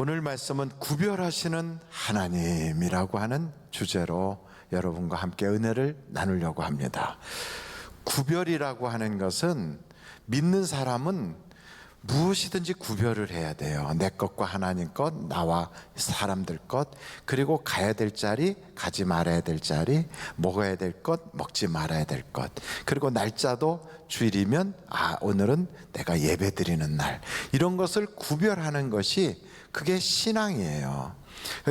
오늘 말씀은 구별하시는 하나님이라고 하는 주제로 여러분과 함께 은혜를 나누려고 합니다. 구별이라고 하는 것은 믿는 사람은 무엇이든지 구별을 해야 돼요. 내 것과 하나님 것, 나와 사람들 것, 그리고 가야 될 자리, 가지 말아야 될 자리, 먹어야 될 것, 먹지 말아야 될 것, 그리고 날짜도 주일이면 오늘은 내가 예배 드리는 날, 이런 것을 구별하는 것이 그게 신앙이에요.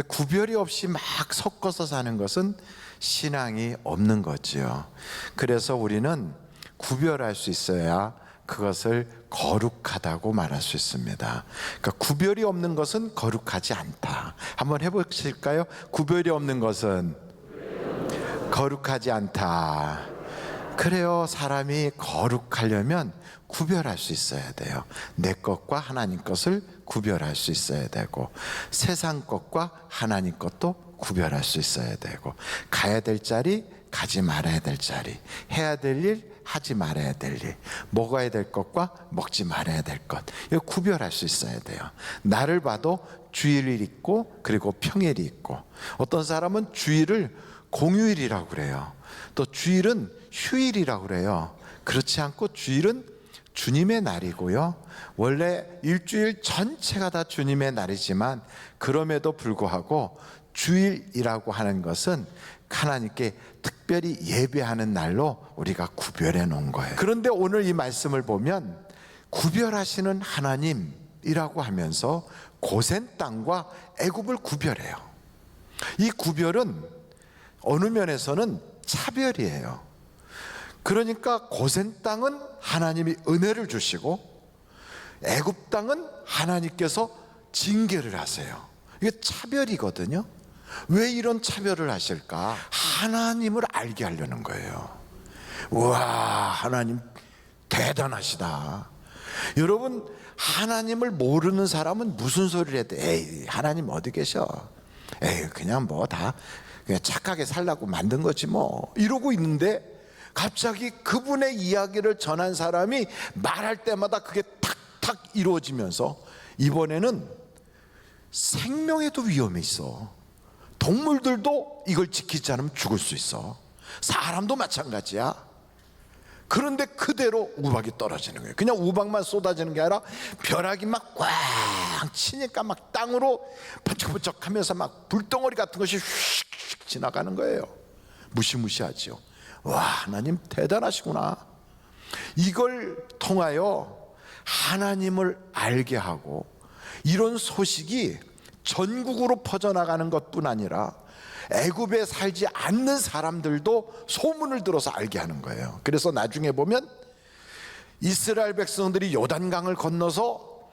구별이 없이 막 섞어서 사는 것은 신앙이 없는 거지요. 그래서 우리는 구별할 수 있어야 그것을 거룩하다고 말할 수 있습니다. 그러니까 구별이 없는 것은 거룩하지 않다. 한번 해보실까요? 구별이 없는 것은 거룩하지 않다. 그래요. 사람이 거룩하려면 구별할 수 있어야 돼요. 내 것과 하나님 것을 구별할 수 있어야 되고, 세상 것과 하나님 것도 구별할 수 있어야 되고, 가야 될 자리, 가지 말아야 될 자리, 해야 될 일, 하지 말아야 될 일, 먹어야 될 것과 먹지 말아야 될 것, 이거 구별할 수 있어야 돼요. 나를 봐도 주일이 있고 그리고 평일이 있고, 어떤 사람은 주일을 공휴일이라고 그래요. 또 주일은 휴일이라고 그래요. 그렇지 않고 주일은 주님의 날이고요, 원래 일주일 전체가 다 주님의 날이지만 그럼에도 불구하고 주일이라고 하는 것은 하나님께 특별히 예배하는 날로 우리가 구별해 놓은 거예요. 그런데 오늘 이 말씀을 보면 구별하시는 하나님이라고 하면서 고센 땅과 애굽을 구별해요. 이 구별은 어느 면에서는 차별이에요. 그러니까 고센 땅은 하나님이 은혜를 주시고 애굽 땅은 하나님께서 징계를 하세요. 이게 차별이거든요. 왜 이런 차별을 하실까? 하나님을 알게 하려는 거예요. 와, 하나님 대단하시다. 여러분, 하나님을 모르는 사람은 무슨 소리를 해도 에이, 하나님 어디 계셔? 에이, 그냥 뭐 다 그냥 착하게 살라고 만든 거지 뭐, 이러고 있는데 갑자기 그분의 이야기를 전한 사람이 말할 때마다 그게 탁탁 이루어지면서 이번에는 생명에도 위험이 있어. 동물들도 이걸 지키지 않으면 죽을 수 있어. 사람도 마찬가지야. 그런데 그대로 우박이 떨어지는 거예요. 그냥 우박만 쏟아지는 게 아니라 벼락이 막 꽝 치니까 막 땅으로 번쩍번쩍 하면서 막 불덩어리 같은 것이 휙 지나가는 거예요. 무시무시하지요. 와, 하나님 대단하시구나. 이걸 통하여 하나님을 알게 하고, 이런 소식이 전국으로 퍼져나가는 것뿐 아니라 애굽에 살지 않는 사람들도 소문을 들어서 알게 하는 거예요. 그래서 나중에 보면 이스라엘 백성들이 요단강을 건너서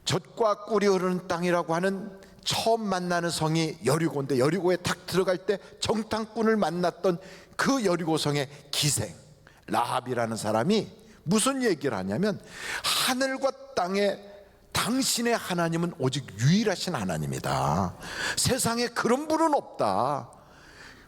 젖과 꿀이 흐르는 땅이라고 하는 처음 만나는 성이 여리고인데, 여리고에 탁 들어갈 때 정탐꾼을 만났던 그 여리고성의 기생 라합이라는 사람이 무슨 얘기를 하냐면, 하늘과 땅에 당신의 하나님은 오직 유일하신 하나님이다. 세상에 그런 분은 없다.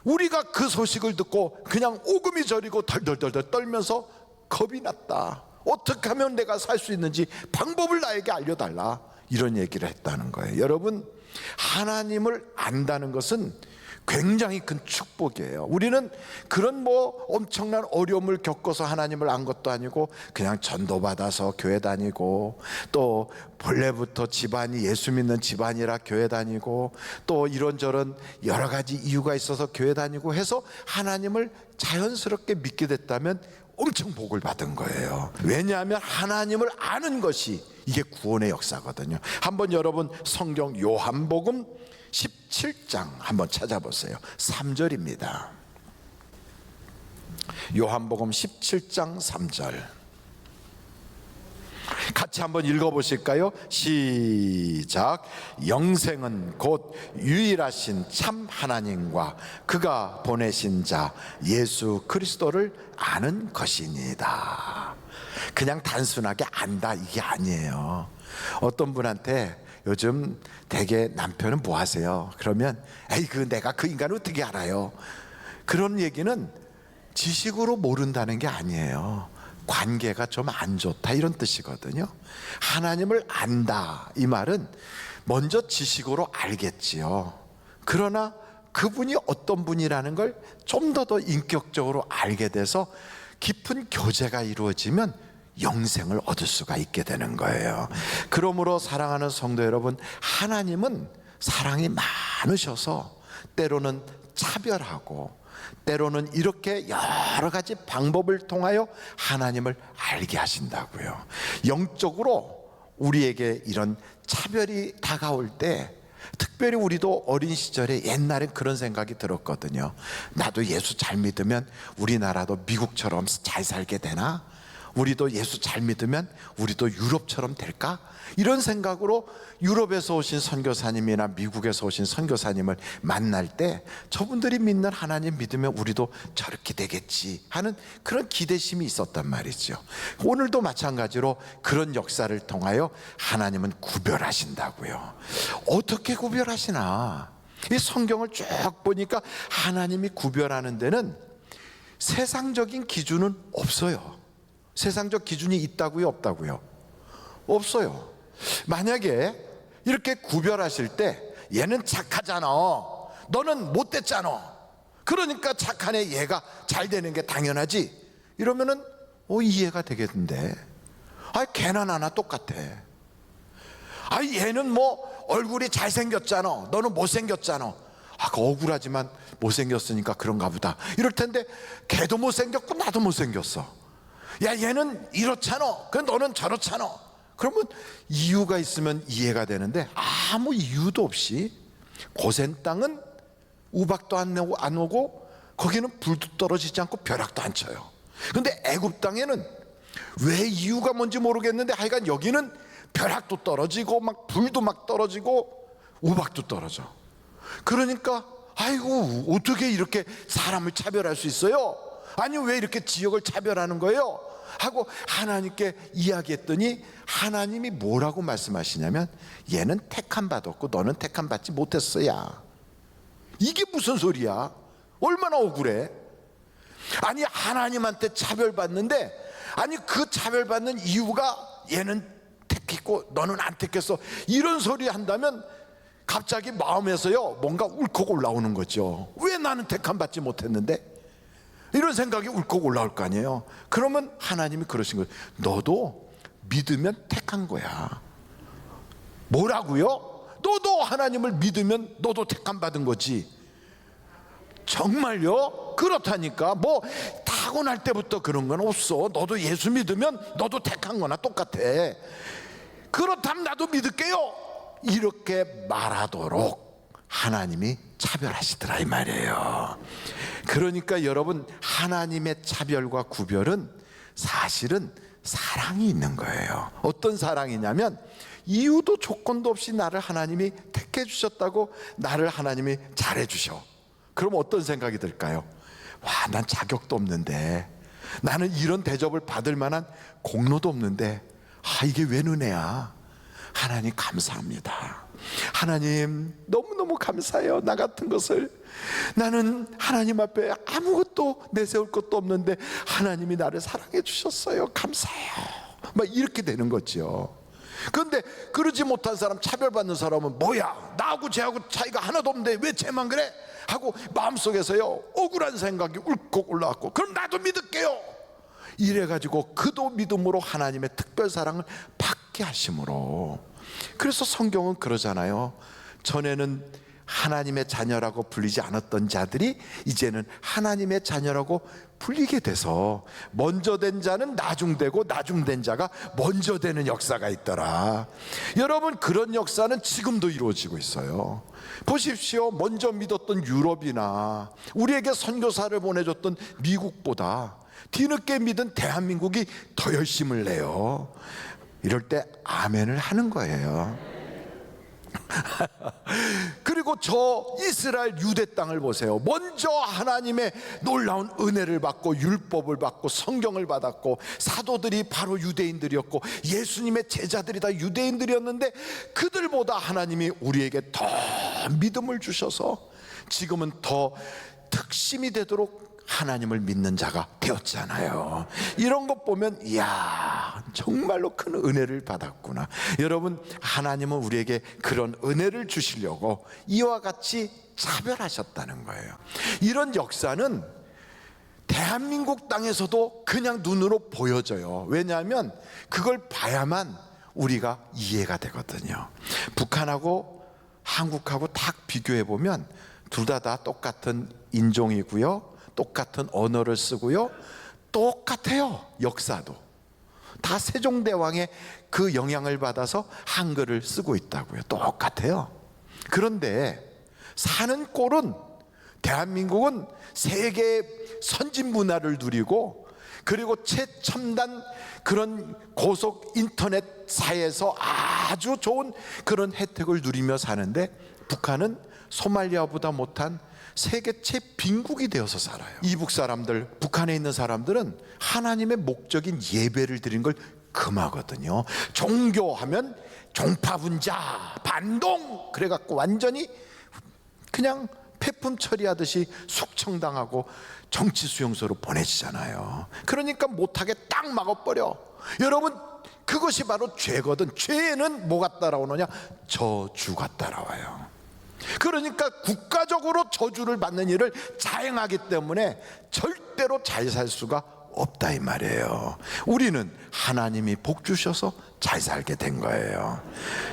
우리가 그 소식을 듣고 그냥 오금이 저리고 덜덜덜덜 떨면서 겁이 났다. 어떻게 하면 내가 살 수 있는지 방법을 나에게 알려달라, 이런 얘기를 했다는 거예요. 여러분, 하나님을 안다는 것은 굉장히 큰 축복이에요. 우리는 그런 뭐 엄청난 어려움을 겪어서 하나님을 안 것도 아니고, 그냥 전도받아서 교회 다니고, 또 본래부터 집안이 예수 믿는 집안이라 교회 다니고, 또 이런저런 여러 가지 이유가 있어서 교회 다니고 해서 하나님을 자연스럽게 믿게 됐다면 엄청 복을 받은 거예요. 왜냐하면 하나님을 아는 것이 이게 구원의 역사거든요. 한번 여러분 성경 요한복음 17장 한번 찾아보세요. 3절입니다. 요한복음 17장 3절 같이 한번 읽어보실까요? 시작. 영생은 곧 유일하신 참 하나님과 그가 보내신 자 예수 그리스도를 아는 것이니이다. 그냥 단순하게 안다, 이게 아니에요. 어떤 분한테 요즘 되게 남편은 뭐 하세요? 그러면 에이, 내가 그 인간을 어떻게 알아요? 그런 얘기는 지식으로 모른다는 게 아니에요. 관계가 좀 안 좋다, 이런 뜻이거든요. 하나님을 안다, 이 말은 먼저 지식으로 알겠지요. 그러나 그분이 어떤 분이라는 걸 좀 더 인격적으로 알게 돼서 깊은 교제가 이루어지면 영생을 얻을 수가 있게 되는 거예요. 그러므로 사랑하는 성도 여러분, 하나님은 사랑이 많으셔서 때로는 차별하고 때로는 이렇게 여러 가지 방법을 통하여 하나님을 알게 하신다고요. 영적으로 우리에게 이런 차별이 다가올 때, 특별히 우리도 어린 시절에 옛날엔 그런 생각이 들었거든요. 나도 예수 잘 믿으면 우리나라도 미국처럼 잘 살게 되나? 우리도 예수 잘 믿으면 우리도 유럽처럼 될까? 이런 생각으로 유럽에서 오신 선교사님이나 미국에서 오신 선교사님을 만날 때 저분들이 믿는 하나님 믿으면 우리도 저렇게 되겠지 하는 그런 기대심이 있었단 말이죠. 오늘도 마찬가지로 그런 역사를 통하여 하나님은 구별하신다고요. 어떻게 구별하시나? 이 성경을 쭉 보니까 하나님이 구별하는 데는 세상적인 기준은 없어요. 세상적 기준이 있다고요, 없다고요? 없어요. 만약에 이렇게 구별하실 때 얘는 착하잖아, 너는 못됐잖아, 그러니까 착한 애 얘가 잘 되는 게 당연하지, 이러면은 이해가 되겠는데, 걔나 나나 똑같아. 얘는 뭐 얼굴이 잘생겼잖아, 너는 못생겼잖아. 그 억울하지만 못생겼으니까 그런가 보다 이럴 텐데, 걔도 못생겼고 나도 못생겼어. 야, 얘는 이렇잖아, 그럼 너는 저렇잖아. 그러면 이유가 있으면 이해가 되는데 아무 이유도 없이 고센 땅은 우박도 안 오고 거기는 불도 떨어지지 않고 벼락도 안 쳐요. 근데 애굽 땅에는 왜 이유가 뭔지 모르겠는데 하여간 여기는 벼락도 떨어지고 막 불도 막 떨어지고 우박도 떨어져. 그러니까 아이고, 어떻게 이렇게 사람을 차별할 수 있어요? 아니, 왜 이렇게 지역을 차별하는 거예요? 하고 하나님께 이야기했더니 하나님이 뭐라고 말씀하시냐면, 얘는 택함 받았고 너는 택함 받지 못했어야. 이게 무슨 소리야? 얼마나 억울해. 아니, 하나님한테 차별받는데, 아니 그 차별받는 이유가 얘는 택했고 너는 안 택했어, 이런 소리 한다면 갑자기 마음에서요 뭔가 울컥 올라오는 거죠. 왜 나는 택함 받지 못했는데? 이런 생각이 울컥 올라올 거 아니에요. 그러면 하나님이 그러신 거예요. 너도 믿으면 택한 거야. 뭐라고요? 너도 하나님을 믿으면 너도 택함 받은 거지. 정말요? 그렇다니까. 뭐 타고날 때부터 그런 건 없어. 너도 예수 믿으면 너도 택한 거나 똑같아. 그렇다면 나도 믿을게요, 이렇게 말하도록 하나님이 차별하시더라, 이 말이에요. 그러니까 여러분, 하나님의 차별과 구별은 사실은 사랑이 있는 거예요. 어떤 사랑이냐면, 이유도 조건도 없이 나를 하나님이 택해 주셨다고 나를 하나님이 잘해 주셔. 그럼 어떤 생각이 들까요? 와, 난 자격도 없는데, 나는 이런 대접을 받을 만한 공로도 없는데, 이게 웬 은혜야. 하나님 감사합니다. 하나님 너무너무 감사해요. 나 같은 것을, 나는 하나님 앞에 아무것도 내세울 것도 없는데 하나님이 나를 사랑해 주셨어요. 감사해요. 막 이렇게 되는 거죠. 그런데 그러지 못한 사람, 차별받는 사람은 뭐야, 나하고 쟤하고 차이가 하나도 없는데 왜 쟤만 그래? 하고 마음속에서요 억울한 생각이 울컥 올라왔고, 그럼 나도 믿을게요, 이래가지고 그도 믿음으로 하나님의 특별 사랑을 받게 하심으로. 그래서 성경은 그러잖아요. 전에는 하나님의 자녀라고 불리지 않았던 자들이 이제는 하나님의 자녀라고 불리게 돼서, 먼저 된 자는 나중되고 나중된 자가 먼저 되는 역사가 있더라. 여러분, 그런 역사는 지금도 이루어지고 있어요. 보십시오. 먼저 믿었던 유럽이나 우리에게 선교사를 보내줬던 미국보다 뒤늦게 믿은 대한민국이 더 열심을 내요. 이럴 때 아멘을 하는 거예요. 그리고 저 이스라엘 유대 땅을 보세요. 먼저 하나님의 놀라운 은혜를 받고 율법을 받고 성경을 받았고, 사도들이 바로 유대인들이었고 예수님의 제자들이 다 유대인들이었는데, 그들보다 하나님이 우리에게 더 믿음을 주셔서 지금은 더 특심이 되도록 하나님을 믿는 자가 되었잖아요. 이런 것 보면, 이야, 정말로 큰 은혜를 받았구나. 여러분, 하나님은 우리에게 그런 은혜를 주시려고 이와 같이 차별하셨다는 거예요. 이런 역사는 대한민국 땅에서도 그냥 눈으로 보여져요. 왜냐하면 그걸 봐야만 우리가 이해가 되거든요. 북한하고 한국하고 딱 비교해 보면 둘 다 똑같은 인종이고요, 똑같은 언어를 쓰고요, 똑같아요. 역사도 다 세종대왕의 그 영향을 받아서 한글을 쓰고 있다고요. 똑같아요. 그런데 사는 꼴은 대한민국은 세계 선진 문화를 누리고, 그리고 최첨단 그런 고속 인터넷 사회에서 아주 좋은 그런 혜택을 누리며 사는데, 북한은 소말리아보다 못한 세계 최빈국이 되어서 살아요. 이북 사람들, 북한에 있는 사람들은 하나님의 목적인 예배를 드리는 걸 금하거든요. 종교하면 종파분자, 반동 그래갖고 완전히 그냥 폐품 처리하듯이 숙청당하고 정치 수용소로 보내지잖아요. 그러니까 못하게 딱 막아버려. 여러분, 그것이 바로 죄거든. 죄에는 뭐가 따라오느냐? 저주가 따라와요. 그러니까 국가적으로 저주를 받는 일을 자행하기 때문에 절대로 잘 살 수가 없다 이 말이에요. 우리는 하나님이 복 주셔서 잘 살게 된 거예요.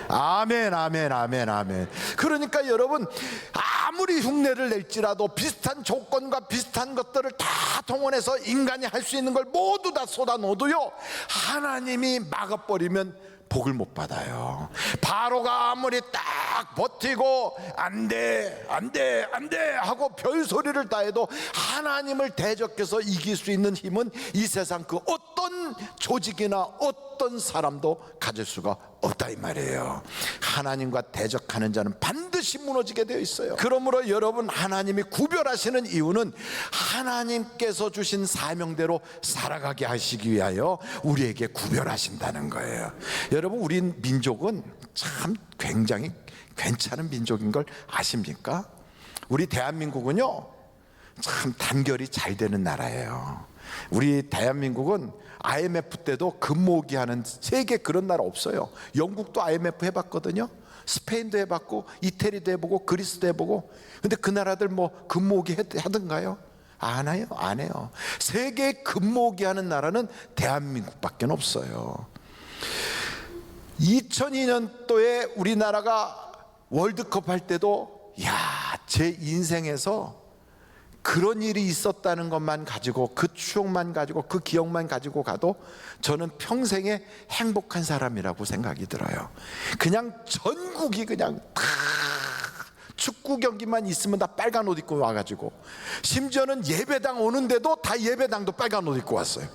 아멘, 아멘, 아멘, 아멘. 그러니까 여러분, 아무리 흉내를 낼지라도 비슷한 조건과 비슷한 것들을 다 동원해서 인간이 할 수 있는 걸 모두 다 쏟아놓어도요, 하나님이 막아버리면 복을 못 받아요. 바로가 아무리 딱 버티고 안돼 안돼 안돼 하고 별소리를 다 해도 하나님을 대적해서 이길 수 있는 힘은 이 세상 그 어떤 조직이나 어떤 사람도 가질 수가 없다 이 말이에요. 하나님과 대적하는 자는 반드시 무너지게 되어 있어요. 그러므로 여러분, 하나님이 구별하시는 이유는 하나님께서 주신 사명대로 살아가게 하시기 위하여 우리에게 구별하신다는 거예요. 여러분, 우리 민족은 참 굉장히 괜찮은 민족인 걸 아십니까? 우리 대한민국은요, 참 단결이 잘 되는 나라예요. 우리 대한민국은 IMF 때도 금모으기 하는 세계 그런 나라 없어요. 영국도 IMF 해봤거든요. 스페인도 해봤고, 이태리도 해보고, 그리스도 해보고. 근데 그 나라들 뭐 금모으기 하던가요? 안 해요, 안 해요. 세계 금모으기 하는 나라는 대한민국밖에 없어요. 2002년도에 우리나라가 월드컵 할 때도, 제 인생에서 그런 일이 있었다는 것만 가지고, 그 추억만 가지고, 그 기억만 가지고 가도 저는 평생에 행복한 사람이라고 생각이 들어요. 그냥 전국이 그냥 다 축구 경기만 있으면 다 빨간 옷 입고 와가지고, 심지어는 예배당 오는데도 다 예배당도 빨간 옷 입고 왔어요.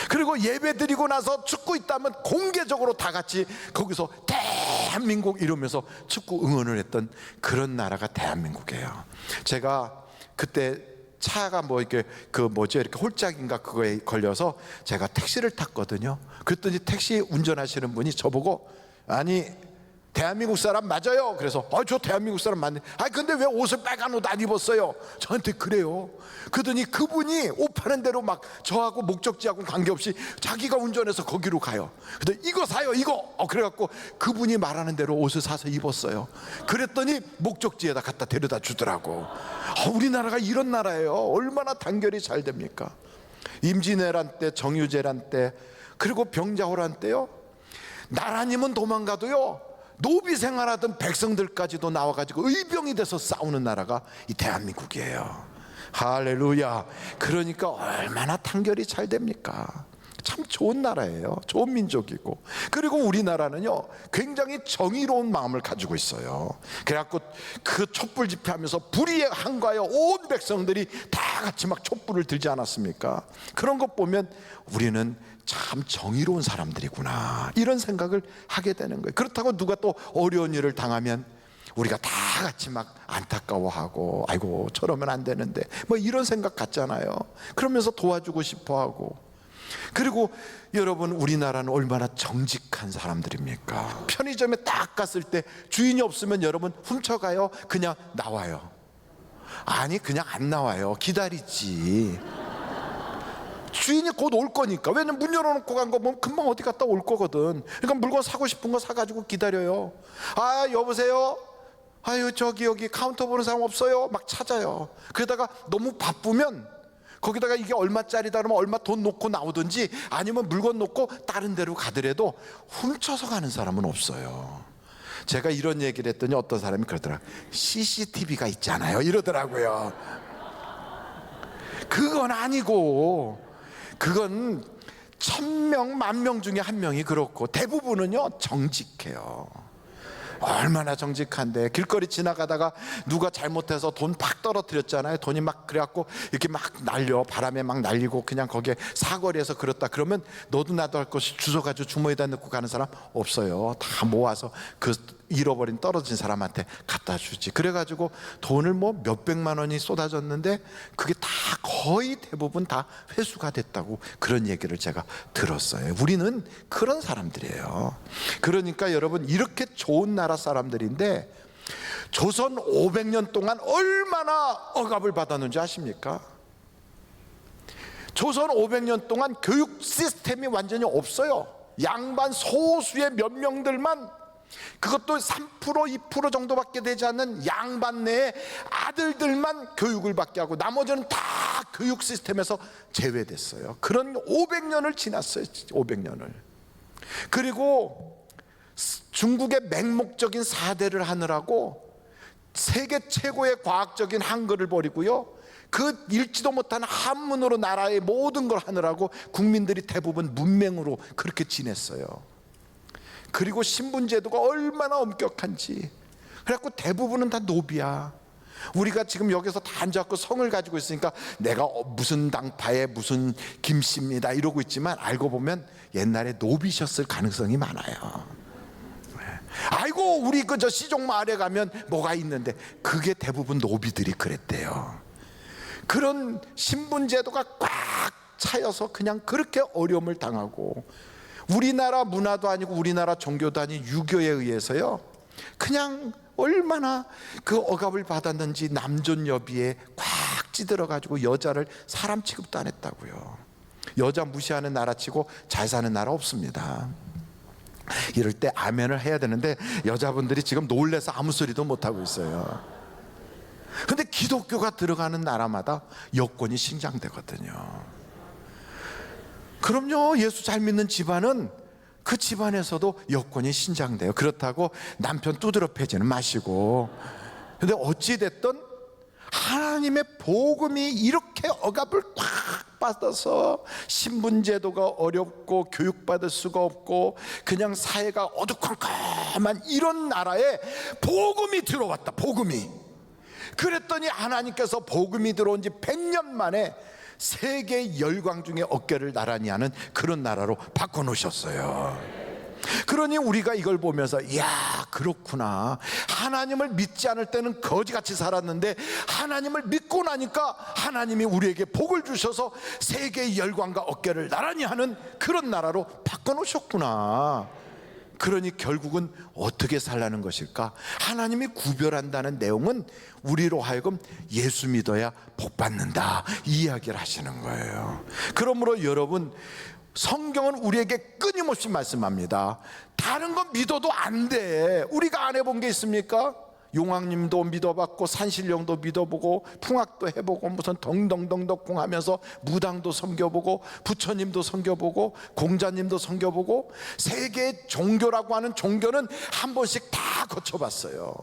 그리고 예배 드리고 나서 축구 있다면 공개적으로 다 같이 거기서 대한민국 이러면서 축구 응원을 했던 그런 나라가 대한민국이에요. 제가 그때 차가 뭐 이렇게 이렇게 홀짝인가 그거에 걸려서 제가 택시를 탔거든요. 그랬더니 택시 운전하시는 분이 저보고, 아니 대한민국 사람 맞아요? 그래서 저 대한민국 사람 맞네. 근데 왜 옷을 빨간 옷 안 입었어요? 저한테 그래요. 그러더니 그분이 옷 파는 대로 막 저하고 목적지하고 관계없이 자기가 운전해서 거기로 가요. 그래서 이거 사요, 이거. 그래갖고 그분이 말하는 대로 옷을 사서 입었어요. 그랬더니 목적지에다 갖다 데려다 주더라고. 우리나라가 이런 나라예요. 얼마나 단결이 잘 됩니까? 임진왜란 때, 정유재란 때, 그리고 병자호란 때요, 나라님은 도망가도요, 노비 생활하던 백성들까지도 나와가지고 의병이 돼서 싸우는 나라가 이 대한민국이에요. 할렐루야. 그러니까 얼마나 단결이 잘 됩니까? 참 좋은 나라예요. 좋은 민족이고. 그리고 우리나라는요, 굉장히 정의로운 마음을 가지고 있어요. 그래갖고 그 촛불 집회하면서 불의에 한가하여 온 백성들이 다 같이 막 촛불을 들지 않았습니까? 그런 것 보면 우리는 참 정의로운 사람들이구나, 이런 생각을 하게 되는 거예요. 그렇다고 누가 또 어려운 일을 당하면 우리가 다 같이 막 안타까워하고, 아이고 저러면 안 되는데 뭐 이런 생각 같잖아요. 그러면서 도와주고 싶어하고. 그리고 여러분, 우리나라는 얼마나 정직한 사람들입니까? 편의점에 딱 갔을 때 주인이 없으면 여러분 훔쳐가요? 그냥 나와요? 아니, 그냥 안 나와요. 기다리지. 주인이 곧 올 거니까. 왜냐면 문 열어놓고 간 거 보면 금방 어디 갔다 올 거거든. 그러니까 물건 사고 싶은 거 사가지고 기다려요. 아, 여보세요? 아유, 저기 여기 카운터 보는 사람 없어요? 막 찾아요. 그러다가 너무 바쁘면 거기다가 이게 얼마짜리다 그러면 얼마 돈 놓고 나오든지, 아니면 물건 놓고 다른 데로 가더라도 훔쳐서 가는 사람은 없어요. 제가 이런 얘기를 했더니 어떤 사람이 그러더라. CCTV가 있잖아요 이러더라고요. 그건 아니고, 그건 1000명, 10,000명 중에 한 명이 그렇고, 대부분은요 정직해요. 얼마나 정직한데, 길거리 지나가다가 누가 잘못해서 돈 팍 떨어뜨렸잖아요. 돈이 막 그래갖고 이렇게 막 날려, 바람에 막 날리고 그냥 거기에 사거리에서 그렇다 그러면 너도 나도 할 것이 주워가지고 주머니에다 넣고 가는 사람 없어요. 다 모아서 그 잃어버린, 떨어진 사람한테 갖다 주지. 그래가지고 돈을 뭐 몇백만 원이 쏟아졌는데 그게 다 거의 대부분 다 회수가 됐다고, 그런 얘기를 제가 들었어요. 우리는 그런 사람들이에요. 그러니까 여러분, 이렇게 좋은 나라 사람들인데 조선 500년 동안 얼마나 억압을 받았는지 아십니까? 조선 500년 동안 교육 시스템이 완전히 없어요. 양반 소수의 몇 명들만, 그것도 3% 2% 정도밖에 되지 않는 양반 내의 아들들만 교육을 받게 하고 나머지는 다 교육 시스템에서 제외됐어요. 그런 500년을 지났어요. 500년을. 그리고 중국의 맹목적인 사대를 하느라고 세계 최고의 과학적인 한글을 버리고요, 그 읽지도 못한 한문으로 나라의 모든 걸 하느라고 국민들이 대부분 문맹으로 그렇게 지냈어요. 그리고 신분제도가 얼마나 엄격한지. 그래갖고 대부분은 다 노비야. 우리가 지금 여기서 다 앉아갖고 성을 가지고 있으니까 내가 무슨 당파의 무슨 김씨입니다 이러고 있지만, 알고 보면 옛날에 노비셨을 가능성이 많아요. 아이고, 우리 저 시종마을에 가면 뭐가 있는데, 그게 대부분 노비들이 그랬대요. 그런 신분제도가 꽉 차여서 그냥 그렇게 어려움을 당하고, 우리나라 문화도 아니고 우리나라 종교도 아닌 유교에 의해서요, 그냥 얼마나 그 억압을 받았는지 남존여비에 꽉 찌들어가지고 여자를 사람 취급도 안 했다고요. 여자 무시하는 나라치고 잘 사는 나라 없습니다. 이럴 때 아멘을 해야 되는데 여자분들이 지금 놀래서 아무 소리도 못하고 있어요. 근데 기독교가 들어가는 나라마다 여권이 신장되거든요. 그럼요, 예수 잘 믿는 집안은 그 집안에서도 여권이 신장돼요. 그렇다고 남편 두드러 패지는 마시고. 근데 어찌됐든 하나님의 복음이 이렇게 억압을 꽉 받아서 신분제도가 어렵고 교육받을 수가 없고 그냥 사회가 어두컴컴한 이런 나라에 복음이 들어왔다. 복음이. 그랬더니 하나님께서 복음이 들어온 지 100년 만에 세계 열강 중에 어깨를 나란히 하는 그런 나라로 바꿔놓으셨어요. 그러니 우리가 이걸 보면서, 이야, 그렇구나. 하나님을 믿지 않을 때는 거지같이 살았는데 하나님을 믿고 나니까 하나님이 우리에게 복을 주셔서 세계 열강과 어깨를 나란히 하는 그런 나라로 바꿔놓으셨구나. 그러니 결국은 어떻게 살라는 것일까? 하나님이 구별한다는 내용은 우리로 하여금 예수 믿어야 복 받는다, 이 이야기를 하시는 거예요. 그러므로 여러분, 성경은 우리에게 끊임없이 말씀합니다. 다른 건 믿어도 안 돼. 우리가 안 해본 게 있습니까? 용왕님도 믿어봤고 산신령도 믿어보고 풍악도 해보고 무슨 덩덩덩덕궁 하면서 무당도 섬겨보고 부처님도 섬겨보고 공자님도 섬겨보고, 세계 종교라고 하는 종교는 한 번씩 다 거쳐봤어요.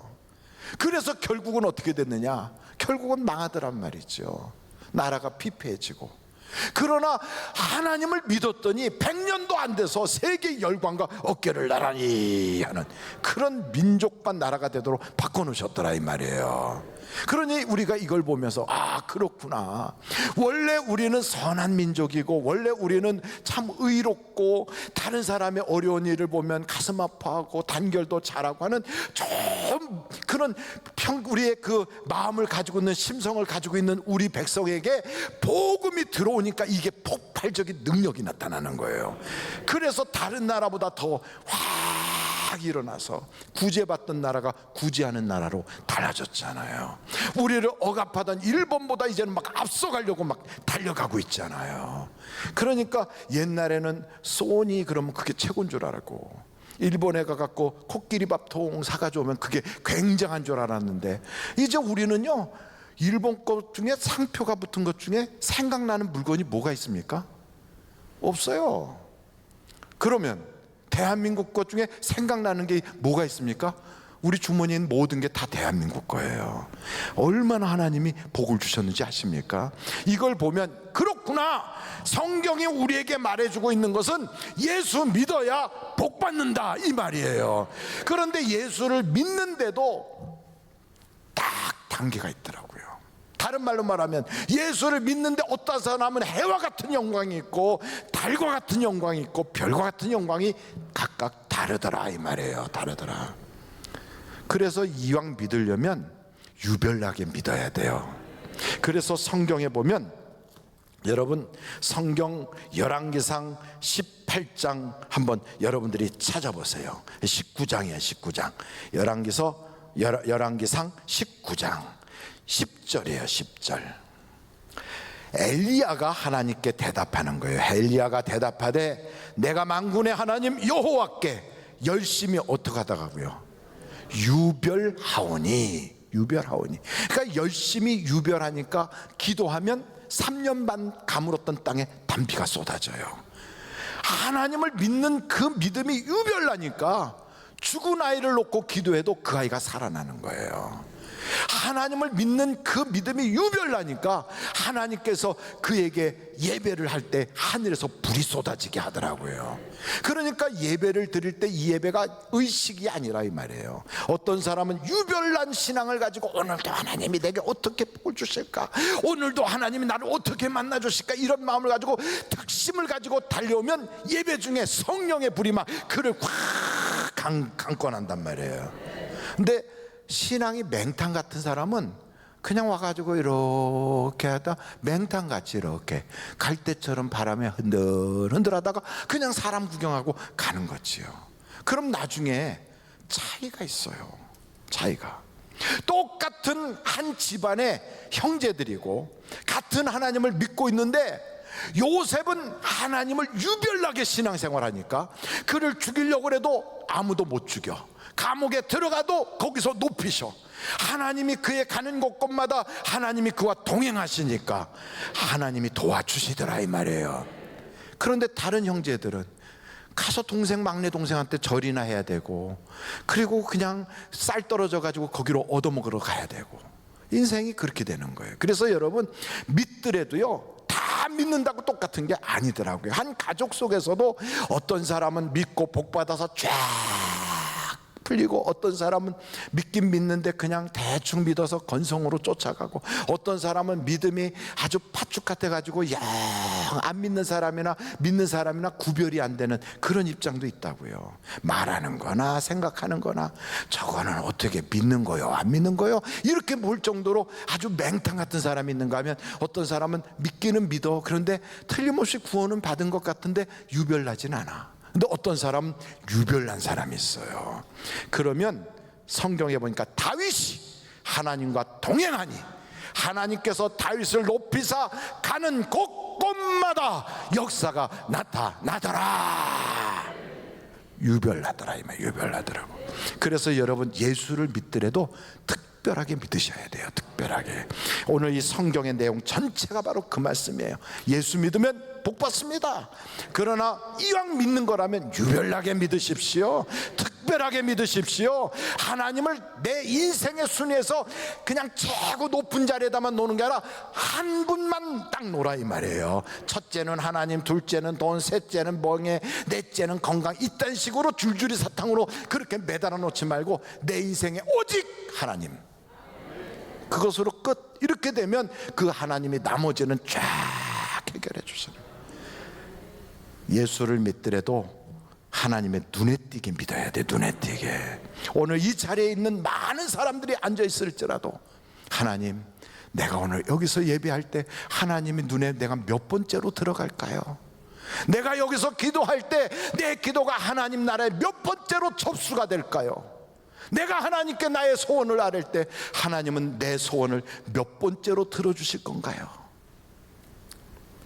그래서 결국은 어떻게 됐느냐? 결국은 망하더란 말이죠. 나라가 피폐해지고. 그러나 하나님을 믿었더니 100년도 안 돼서 세계 열강과 어깨를 나란히 하는 그런 민족과 나라가 되도록 바꿔놓으셨더라 이 말이에요. 그러니 우리가 이걸 보면서, 아, 그렇구나. 원래 우리는 선한 민족이고 원래 우리는 참 의롭고 다른 사람의 어려운 일을 보면 가슴 아파하고 단결도 잘하고 하는 좀 그런 우리의 그 마음을 가지고 있는, 심성을 가지고 있는 우리 백성에게 복음이 들어오니까 이게 폭발적인 능력이 나타나는 거예요. 그래서 다른 나라보다 더 일어나서 구제받던 나라가 구제하는 나라로 달라졌잖아요. 우리를 억압하던 일본보다 이제는 막 앞서가려고 막 달려가고 있잖아요. 그러니까 옛날에는 소니 그러면 그게 최고인 줄 알고, 일본에 가갖고 코끼리밥통 사가져오면 그게 굉장한 줄 알았는데, 이제 우리는요 일본 것 중에 상표가 붙은 것 중에 생각나는 물건이 뭐가 있습니까? 없어요. 그러면 대한민국 것 중에 생각나는 게 뭐가 있습니까? 우리 주머니엔 모든 게 다 대한민국 거예요. 얼마나 하나님이 복을 주셨는지 아십니까? 이걸 보면 그렇구나, 성경이 우리에게 말해주고 있는 것은 예수 믿어야 복 받는다 이 말이에요. 그런데 예수를 믿는데도 딱 단계가 있더라고요. 다른 말로 말하면 예수를 믿는데 어떤 사람은 해와 같은 영광이 있고 달과 같은 영광이 있고 별과 같은 영광이 각각 다르더라 이 말이에요. 다르더라. 그래서 이왕 믿으려면 유별나게 믿어야 돼요. 그래서 성경에 보면 여러분 성경 열왕기상 18장 한번 여러분들이 찾아보세요. 19장이에요. 19장 열왕기상 19장 10절이에요. 10절. 엘리야가 하나님께 대답하는 거예요. 엘리야가 대답하되 내가 만군의 하나님 여호와께 열심히 어떻게 하다가고요 유별하오니. 그러니까 열심히 유별하니까 기도하면 3년 반 가물었던 땅에 단비가 쏟아져요. 하나님을 믿는 그 믿음이 유별나니까 죽은 아이를 놓고 기도해도 그 아이가 살아나는 거예요. 하나님을 믿는 그 믿음이 유별나니까 하나님께서 그에게 예배를 할 때 하늘에서 불이 쏟아지게 하더라고요. 그러니까 예배를 드릴 때 이 예배가 의식이 아니라 이 말이에요. 어떤 사람은 유별난 신앙을 가지고 오늘도 하나님이 내게 어떻게 복을 주실까, 오늘도 하나님이 나를 어떻게 만나 주실까, 이런 마음을 가지고 특심을 가지고 달려오면 예배 중에 성령의 불이 막 그를 확 강권한단 말이에요. 근데 신앙이 맹탕 같은 사람은 그냥 와가지고 이렇게 하다 맹탕같이 이렇게 갈대처럼 바람에 흔들흔들하다가 그냥 사람 구경하고 가는 거지요. 그럼 나중에 차이가 있어요. 차이가. 똑같은 한 집안의 형제들이고 같은 하나님을 믿고 있는데 요셉은 하나님을 유별나게 신앙생활하니까 그를 죽이려고 해도 아무도 못 죽여. 감옥에 들어가도 거기서 높이셔. 하나님이 그의 가는 곳곳마다 하나님이 그와 동행하시니까 하나님이 도와주시더라 이 말이에요. 그런데 다른 형제들은 가서 동생 막내 동생한테 절이나 해야 되고, 그리고 그냥 쌀 떨어져 가지고 거기로 얻어먹으러 가야 되고, 인생이 그렇게 되는 거예요. 그래서 여러분 믿더라도요 다 믿는다고 똑같은 게 아니더라고요. 한 가족 속에서도 어떤 사람은 믿고 복받아서 쫙 풀리고, 어떤 사람은 믿긴 믿는데 그냥 대충 믿어서 건성으로 쫓아가고, 어떤 사람은 믿음이 아주 팥죽 같아가지고 영 안 믿는 사람이나 믿는 사람이나 구별이 안 되는 그런 입장도 있다고요. 말하는 거나 생각하는 거나 저거는 어떻게 믿는 거요 안 믿는 거요 이렇게 볼 정도로 아주 맹탕 같은 사람이 있는가 하면, 어떤 사람은 믿기는 믿어. 그런데 틀림없이 구원은 받은 것 같은데 유별나진 않아. 근데 어떤 사람은 유별난 사람이 있어요. 그러면 성경에 보니까 다윗이 하나님과 동행하니 하나님께서 다윗을 높이사 가는 곳곳마다 역사가 나타나더라. 유별나더라 이 말, 유별나더라고. 그래서 여러분 예수를 믿더라도 특별하게 믿으셔야 돼요. 특별하게. 오늘 이 성경의 내용 전체가 바로 그 말씀이에요. 예수 믿으면 복 받습니다. 그러나 이왕 믿는 거라면 유별나게 믿으십시오. 특별하게 믿으십시오. 하나님을 내 인생의 순위에서 그냥 최고 높은 자리에다만 놓는 게 아니라 한 분만 딱 놓으라 이 말이에요. 첫째는 하나님, 둘째는 돈, 셋째는 멍에, 넷째는 건강, 이딴 식으로 줄줄이 사탕으로 그렇게 매달아 놓지 말고 내 인생에 오직 하나님, 그것으로 끝. 이렇게 되면 그 하나님이 나머지는 쫙 해결해 주시는. 예수를 믿더라도 하나님의 눈에 띄게 믿어야 돼. 눈에 띄게. 오늘 이 자리에 있는 많은 사람들이 앉아 있을지라도 하나님, 내가 오늘 여기서 예배할 때 하나님의 눈에 내가 몇 번째로 들어갈까요? 내가 여기서 기도할 때 내 기도가 하나님 나라에 몇 번째로 접수가 될까요? 내가 하나님께 나의 소원을 아뢰 때 하나님은 내 소원을 몇 번째로 들어주실 건가요?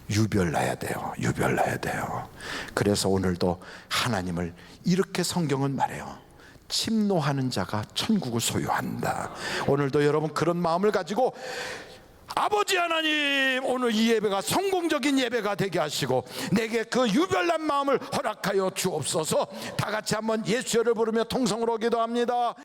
유별나야 돼요. 유별나야 돼요. 그래서 오늘도 하나님을 이렇게 성경은 말해요. 침노하는 자가 천국을 소유한다. 오늘도 여러분 그런 마음을 가지고 아버지 하나님, 오늘 이 예배가 성공적인 예배가 되게 하시고 내게 그 유별난 마음을 허락하여 주옵소서. 다 같이 한번 예수를 부르며 통성으로 기도합니다.